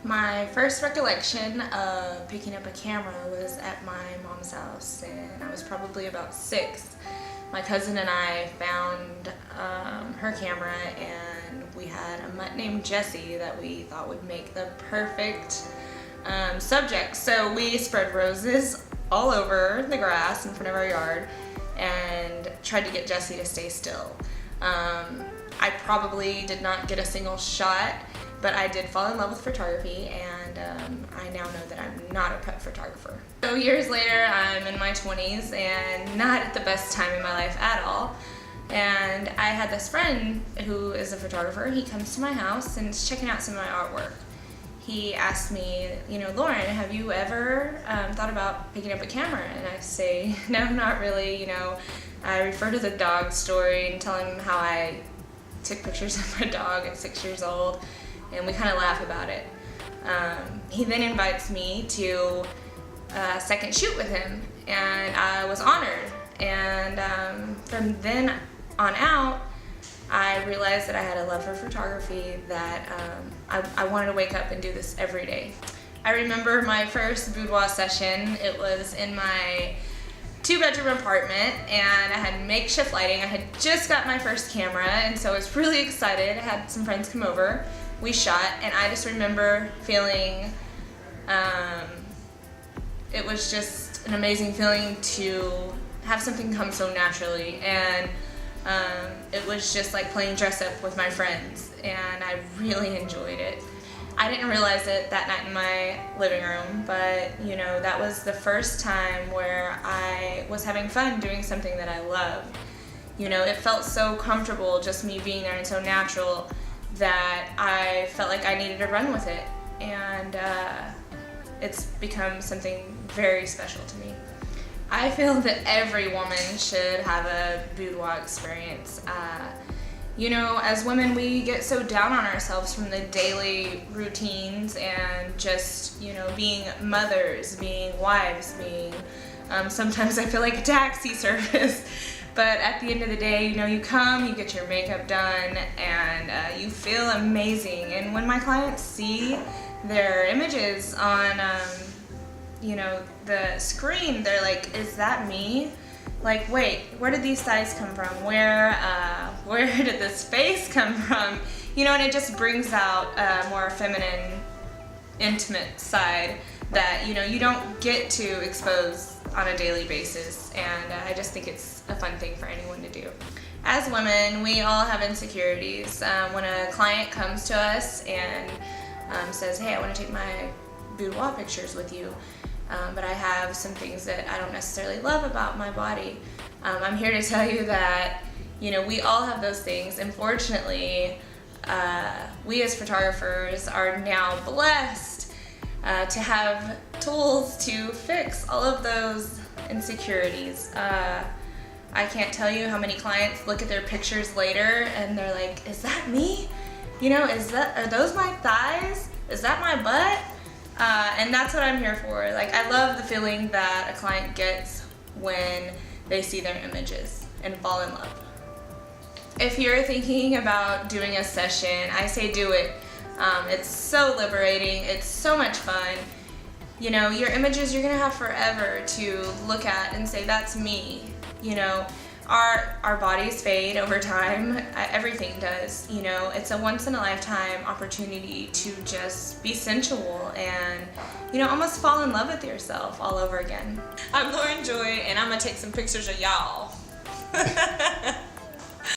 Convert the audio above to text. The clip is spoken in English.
My first recollection of picking up a camera was at my mom's house, and I was probably about 6. My cousin and I found her camera, and we had a mutt named Jessie that we thought would make the perfect subject. So we spread roses all over the grass in front of our yard and tried to get Jessie to stay still. I probably did not get a single shot, but I did fall in love with photography, and I now know that I'm not a pet photographer. So years later, I'm in my 20s and not at the best time in my life at all. And I had this friend who is a photographer. He comes to my house and is checking out some of my artwork. He asked me, Lauren, have you ever thought about picking up a camera? And I say, no, not really. I refer to the dog story and tell him how I took pictures of my dog at 6 years old, and we kind of laugh about it. He then invites me to a second shoot with him, and I was honored. And from then on out, I realized that I had a love for photography, that I wanted to wake up and do this every day. I remember my first boudoir session. It was in my 2-bedroom apartment, and I had makeshift lighting. I had just got my first camera, and so I was really excited. I had some friends come over. We shot, and I just remember feeling, it was just an amazing feeling to have something come so naturally, and it was just like playing dress up with my friends, and I really enjoyed it. I didn't realize it that night in my living room, but that was the first time where I was having fun doing something that I loved. It felt so comfortable just me being there and so natural that I felt like I needed to run with it, and it's become something very special to me. I feel that every woman should have a boudoir experience. As women, we get so down on ourselves from the daily routines and just, being mothers, being wives, being, sometimes I feel like a taxi service. But at the end of the day, you come, you get your makeup done, and you feel amazing. And when my clients see their images on, the screen, they're like, is that me? Like, wait, where did these thighs come from? Where did this face come from? And it just brings out a more feminine, intimate side that, you don't get to expose on a daily basis. And I just think it's a fun thing for anyone to do. As women, we all have insecurities. When a client comes to us and says, hey, I want to take my boudoir pictures with you, but I have some things that I don't necessarily love about my body. I'm here to tell you that, we all have those things. And fortunately, we as photographers are now blessed to have tools to fix all of those insecurities. I can't tell you how many clients look at their pictures later and they're like, is that me? Are those my thighs? Is that my butt? And that's what I'm here for. Like, I love the feeling that a client gets when they see their images and fall in love. If you're thinking about doing a session, I say do it. It's so liberating. It's so much fun. Your images you're gonna have forever to look at and say, that's me. Our bodies fade over time. Everything does. It's a once in a lifetime opportunity to just be sensual and, almost fall in love with yourself all over again. I'm Lauren Joy, and I'm gonna take some pictures of y'all.